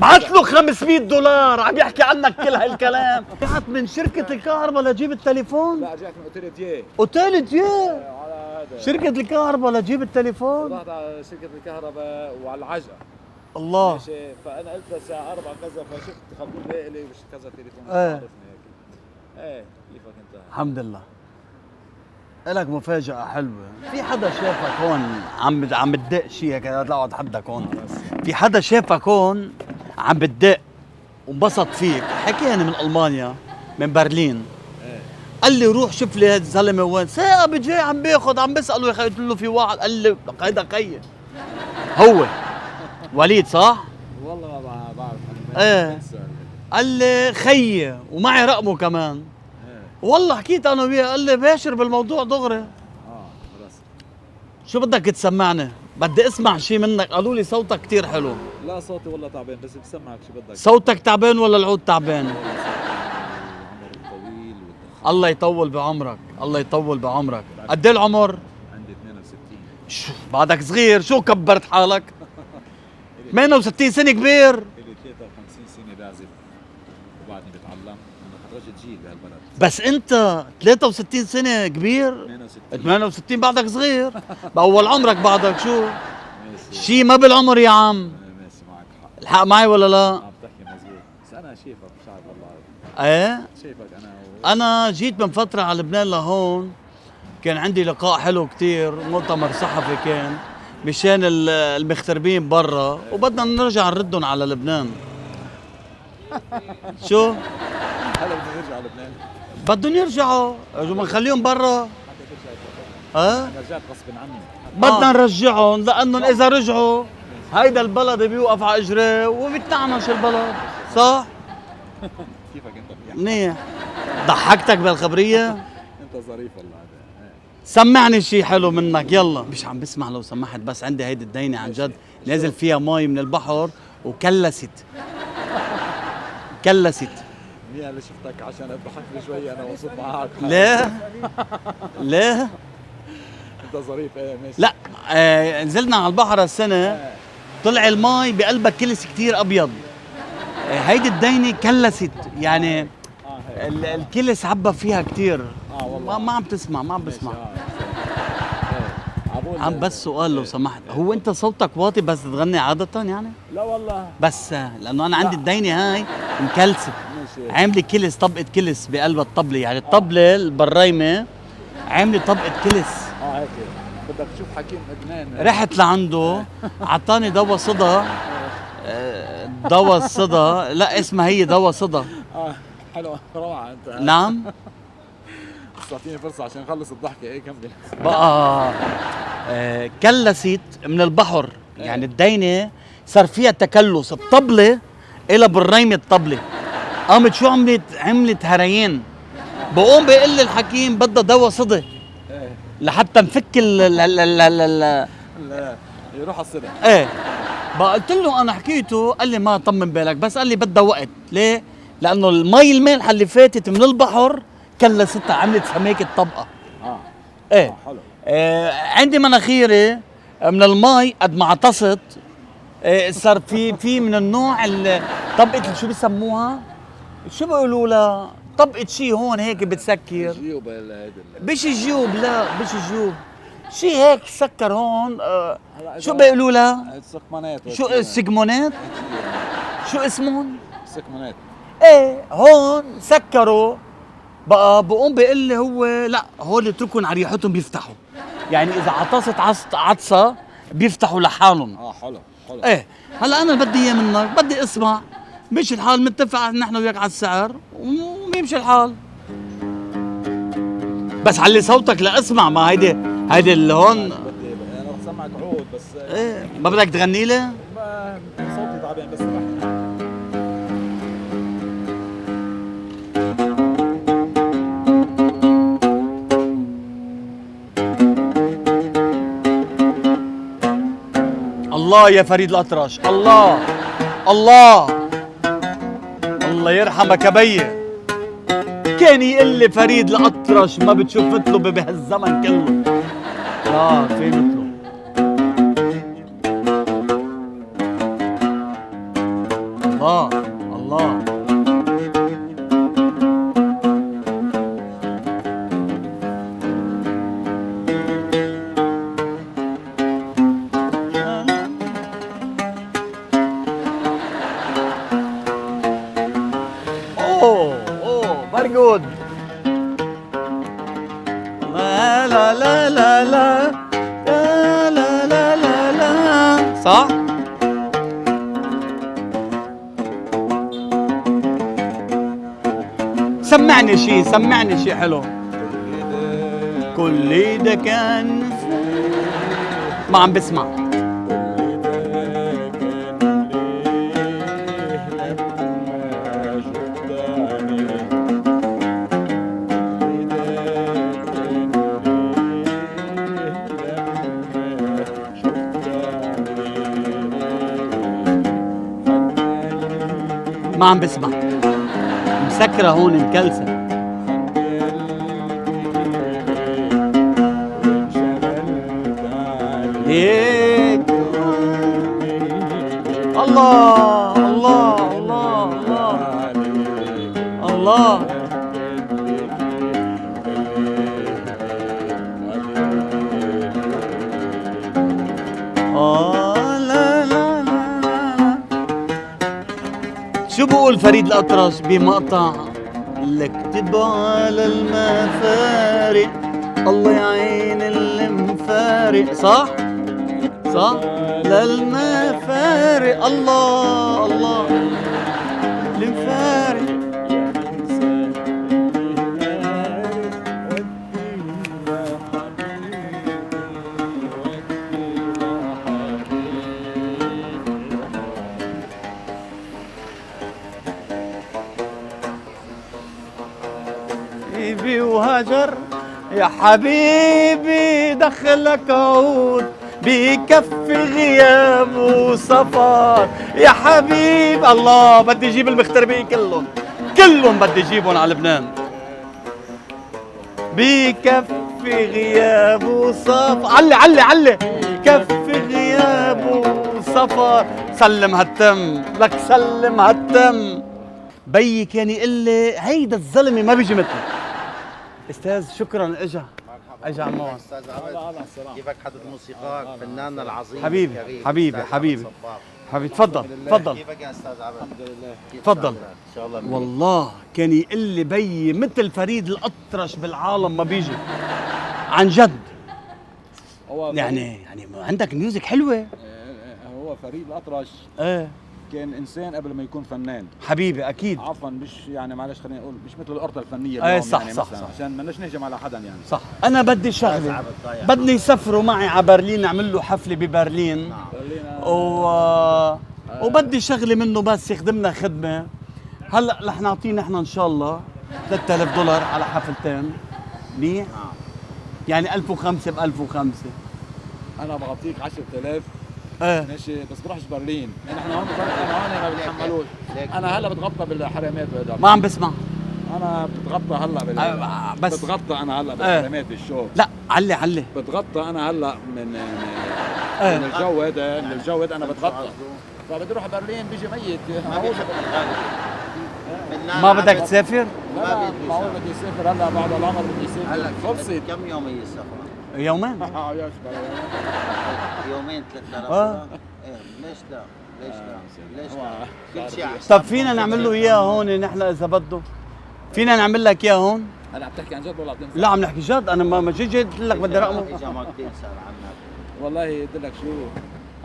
بعت له $500 عم يحكي عنك كل هالكلام. رجعت من شركة الكهرباء لجيب التليفون؟ لا رجعت من اوتيل دييه. اوتيل دييه؟ على هذا شركة الكهرباء لجيب التليفون؟ رحت على شركة الكهرباء وعلى العجقة. الله. ماشي، فأنا قلت الساعة 4 كذا، فشفت خبروني لي وش كذا تليفون ايه. عرفني هيك. ايه كيفك انت؟ الحمد لله. إلك مفاجأة حلوة. في حدا شافك هون عم بتدق شيء هيك، لا اقعد حدك هون. في حدا شافك هون عم بتدق وانبسط فيك، حكيني من ألمانيا، من برلين. ايه. قال لي روح شوف لي هذا الزلمه وين، ساعة بجاي عم باخذ عم بسأله يا اخي، قلت له في واحد، قال لي هيدا خيي. هو وليد صح؟ والله ما بعرف ايه. قال لي خيي ومعي رقمه كمان. ايه. والله حكيت انا وياه، قال لي باشر بالموضوع دغري. خلص. شو بدك تسمعني؟ بدي اسمع شيء منك، قالوا لي صوتك كتير حلو. لا صوتي والله تعبان، بس بسمعك شو بدك. صوتك تعبان ولا العود تعبان؟ العمر الطويل والدخان. الله يطول بعمرك، الله يطول بعمرك. قد ايه العمر؟ عندي 62. شو بعدك صغير، شو كبرت حالك؟ 68 سنة كبير. إلي 53 سنة بعزف وبعدني بتعلم، أنا خرجت جيل بهالبلد. بس انت 63 سنة كبير؟ 68. 68 بعدك صغير. بأول عمرك بعدك شو؟ ماشي. شي ما بالعمر يا عم. ماشي معك حق. الحق معي ولا لا؟ عم تحكي مزبوط، بس أنا شايفك مش عارف والله. ايه؟ شايفك أنا جيت من فترة على لبنان لهون، كان عندي لقاء حلو كتير، مؤتمر صحفي كان مشان المغتربين برا، وبدنا نرجع نردهم على لبنان. شو؟ هلا بدنا نرجع على لبنان. بدهم يرجعوا، بنخليهم برا. حتى ترجع. ها؟ أنا رجعت غصب عني. بدنا نرجعهم لانهم اذا رجعوا هيدا البلد بيوقف على اجريه وبيتنعنش البلد، صح؟ كيفك أنت؟ منيح. ضحكتك بالخبريه؟ أنت ظريف والله هذا. سمعني شيء حلو منك يلا. مش عم بسمع لو سمحت، بس عندي هيدي الدينه عن جد نازل فيها مي من البحر وكلست. كلست. مين اللي شفتك عشان اضحكني شوي انا مبسوط معك. ليه؟ ليه؟ انت ظريف. ايه ماشي. لا نزلنا على البحر السنه، طلع المي بقلبها كلس كتير ابيض. هيدي الدينه كلست يعني. هيك. الكلس عبى فيها كتير. والله ما عم تسمع، ما عم بسمع. عبول. عم بس سؤال لو سمحت، هو انت صوتك واطي بس تغني عادة يعني؟ لا والله. بس لانه انا عندي الدينة هاي مكلسة، ماشي. عاملة كلس، طبقة كلس بقلب الطبلة، يعني الطبلة البرايمة عاملة طبقة كلس. هيك بدك تشوف حكيم عدنان. رحت لعنده عطاني دواء صدى. دواء الصدى، لا اسمها هي دواء صدى. حلو روعة انت. نعم. بس اعطيني فرصة عشان نخلص الضحكة. ايه كمل. بقى كلست من البحر، يعني الدينة صار فيها تكلس، الطبلة إلى بالريمة الطبلة قامت شو عملت هريان. بقوم بيقول لي الحكيم بدها دواء صدى لحتى نفك لا يروح الصدى. ايه. بقى قلت له انا حكيته، قال لي ما طمن بالك، بس قال لي بدها وقت. ليه؟ لانه المي المالحه اللي فاتت من البحر كلستها، عملت سماكه طبقه. ايه. حلو. عندي مناخيري من المي قد ما عطست. صار في من النوع طبقه شو بيسموها؟ شو بيقولوا لها؟ طبقه شيء هون هيك بتسكر. جيوب مش جيوب، لا مش جيوب، شيء هيك سكر هون. شو بيقولوا لها؟ السكمونات. شو السجمونات؟ شو اسمهم؟ السكمونات. ايه هون سكروا. بقى بقوم بيقول لي هو لا، هول اتركهم على ريحتهم بيفتحوا، يعني اذا عطست عطسه بيفتحوا لحالهم. حلو. ايه. هلا انا بدي اياه منك، بدي اسمع. مش الحال متفق نحن وياك على السعر ويمشي الحال، بس علي صوتك لاسمع. ما هيدي اللي هون. انا رح سمعك عود بس. ايه ما بدك تغني لي؟ ما صوتي تعبان بس. الله يا فريد الأطرش، الله الله الله يرحمك يا بيي. كان يقول لي فريد الأطرش ما بتشوف مثله بهالزمن كله. في مثله. جود. لا لا لا لا لا لا لا لا لا لا صح؟ سمعني شي حلو. كل ده كان ما عم بسمع. ما عم بسمع، مسكرة هون مكلسة. هيك الله الله الله الله الله. لا لا لا لا. شو بقول فريد الأطرش بمقطع لك تبع على المفارق الله يعين اللي مفارق صح؟ صح؟ للمفارق الله الله اللي مفارق. حبيبي وهجر يا حبيبي دخلك عود بكفي غياب وسفر يا حبيب. الله بدي اجيب المغتربين كلهم بدي اجيبهم على لبنان. بكفي غياب وسفر علي كفي غياب وسفر. سلم هالتم لك سلم هالتم. بيي كان يقول لي هيدا الزلمه ما بيجي مثله. استاذ شكرا اجا عمار. استاذ عبد كيفك حضرة الموسيقار فناننا العظيم حبيبي تفضل كيفك يا استاذ عبد؟ الحمد لله تفضل. ان شاء الله والله كان يقول لي بيي مثل فريد الأطرش بالعالم ما بيجي عن جد. يعني عندك ميوزك حلوه. هو فريد الأطرش ايه كان انسان قبل ما يكون فنان. حبيبي اكيد. عفوا مش يعني معلش خليني اقول مش مثل الأرض الفنيه ايه اليوم. صح يعني صح عشان ما نهجم على حدا يعني. صح. انا بدي شغله بدي يسافروا معي على برلين نعمل له حفله ببرلين. وبدي شغله منه بس يخدمنا خدمه. هلا رح نعطيه نحن ان شاء الله $3000 على حفلتين. منيح يعني 1005 ب 1005. انا بعطيك 10,000 ايه ماشي بس بروحش برلين. نحن هون ما بنتحملوش. انا هلا بتغطى بالحرامات وهذا. ما عم بسمع. انا بتغطى هلا بس بتغطى انا هلا بالحرامات بالشو. لا علي بتغطى انا هلا من الجو هذا انا بتغطى. فبدي اروح برلين بيجي ميت. ما بدك تسافر؟ لا معقول بدي اسافر هلا بعد العمر بدي اسافر. خلصت كم يوم هي السفرة؟ يومين. يومين 3000 اه ليش لا؟ كل شيء طب فينا نعمل له اياها هون نحن اذا بده؟ فينا نعمل لك اياها هون؟ هلا عم تحكي عن جد ولا عم تمزح؟ لا عم نحكي جد. انا ما جيت قلت لك بدي رقمه. اجى كثير سأل عنك. والله قلت لك شو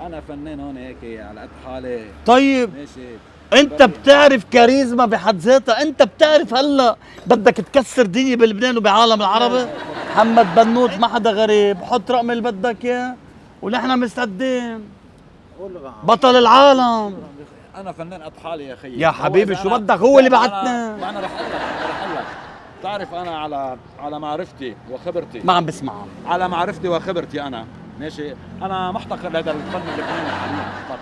انا فنان هون هيك على قد حالي. طيب ماشي انت بتعرف كاريزما بحد ذاتها. انت بتعرف هلا بدك تكسر دنيا بلبنان وبعالم العربي. محمد بنوت ما حدا غريب. حط رقم اللي بدك اياه ونحن مستعدين. بطل العالم. انا فنان قد حالي يا خيي. يا حبيبي شو بدك هو اللي بعتنا. انا رح اقول لك بتعرف انا على معرفتي وخبرتي. ما عم بسمع. على معرفتي وخبرتي انا ماشي. انا محتقر لهذا الفن اللبناني حاليا محتقر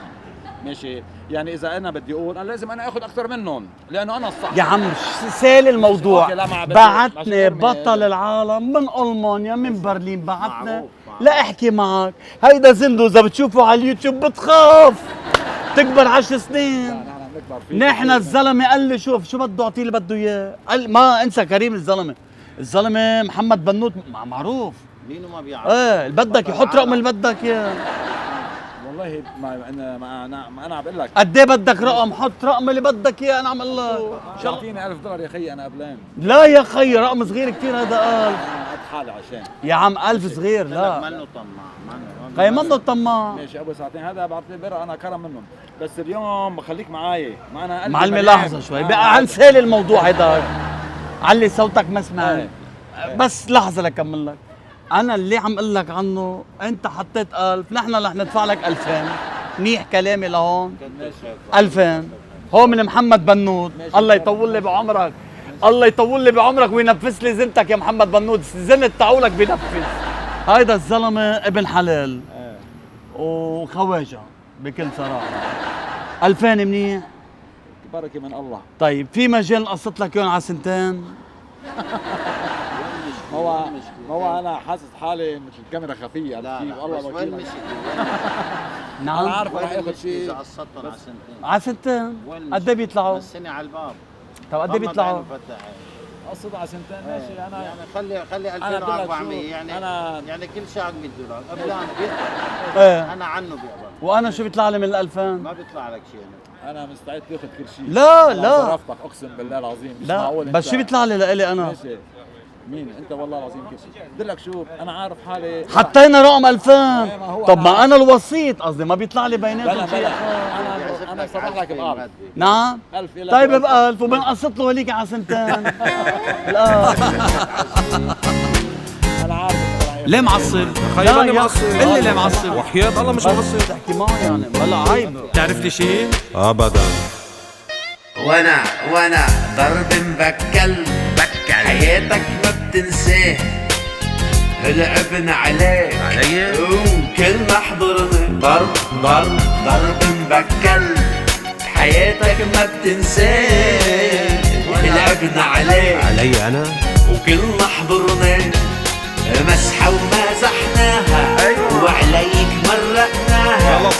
ماشي. يعني اذا انا بدي اقول انا لازم انا اخذ اكثر منهم لانه انا الصح. يا عم سال الموضوع. بعتني بطل العالم من المانيا من برلين بعتنا لا احكي معك. هيدا زندو اذا بتشوفه على اليوتيوب بتخاف تكبر 10 سنين. نحن الزلمه قال لي شو بده اعطيه اللي بده اياه. قال ما انسى كريم الزلمه محمد بنوت معروف. مين ما بيعرف. ايه اللي بدك يحط رقم اللي بدك اياه. والله ما انا عم بقول لك قد ايه بدك رقم؟ حط رقم اللي بدك اياه انا عم اقول لك. اعطيني $1000 يا خيي انا قبلان. لا يا خي رقم صغير كثير هذا قال. انا قد حالي عشان يا عم 1000 صغير لا. منه طماع خي منه طماع. ماشي ابو ساعتين هذا بعتبر انا كرم منهم، بس اليوم خليك معي معنا قلبي معلمي مليان. لحظة شوي بقى عنسال الموضوع هيدا. علي صوتك ما سمعني. بس لحظة لكمل لك. أنا اللي عم أقول لك عنه أنت حطيت 1000 نحن رح ندفع لك 2000. منيح كلامي لهون. 2000 هو من محمد بنود. الله يطول لي بعمرك. الله يطول لي بعمرك وينفذ لي زنتك يا محمد بنود. زنة تعولك بينفذ. هيدا الزلمة ابن حلال وخواجة بكل صراحة. 2000 منيح. بركة من الله. طيب في مجال نقسط لك اياهم على سنتين؟ هو انا حاسس حالي مثل الكاميرا خفيه. لا كيف لا الله بس وين وكيلك. المشكلة؟ نعم انا عارف رح ياخذ شيء إذا قسطتهم على سنتين على سنتين. وين قد ايه بيطلعوا؟ السنة على الباب طب قد ايه بيطلعوا؟ اقصد على سنتين ماشي. انا يعني خلي أنا بقول لك 2400 شو، يعني أنا- يعني كل شهر $100 قبلان بيقبل. ايه انا عنه بيقبل وانا شو بيطلع لي من ال 2000؟ ما بيطلع لك شيء انا مستعد تاخذ كل شيء. لا، أنا لا. ظرفتك اقسم بالله العظيم مش لا معقول بس أنت- شو بيطلع لي لإلي انا؟ ماشي. مين انت والله العظيم كل شيء. بدي لك شو انا عارف حالي. حطينا رقم ما 2000. هو طب أنا- ما انا الوسيط قصدي ما بيطلع لي بلا بيناتهم شيء. بلا انا صرح لك ب1000. نعم 1000 إلك طيب و1000. ب1000 وبنقسط له هليك على سنتين. الآن انا عارف إنت رح ياخذ. ليه معصب؟ لا خيرني يا معصب أخي. قل لي ليه معصب؟ وحياة الله مش معصب. تحكي معه يعني ولا عيب. بتعرف لي شيء؟ ابدا وانا ضرب مبكل حياتك ما بتنساه لعبنا عليك وكل ما حضرنا ضرب مبكل حياتك ما بتنساه لعبنا عليك علي انا وكل ما حضرنا مسحة ومازحناها وعليك مرقناها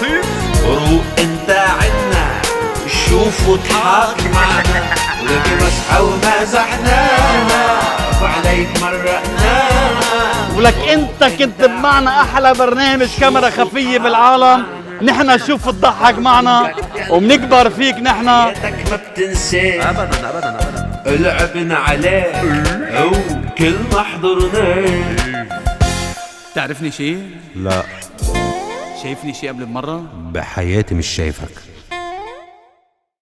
روق انت عنا شوف وضحك معنا ولك مسحة ومازحناها وعليك مرقناها ولك انت كنت بمعنا احلى برنامج كاميرا خفية بالعالم. نحن شوف تضحك معنا وبنكبر فيك نحن. حياتك ما بتنساه ابدا لعبنا عليك وكل ما حضرنا. بتعرفني شيء؟ لا شايفني شيء قبل بمرة؟ بحياتي مش شايفك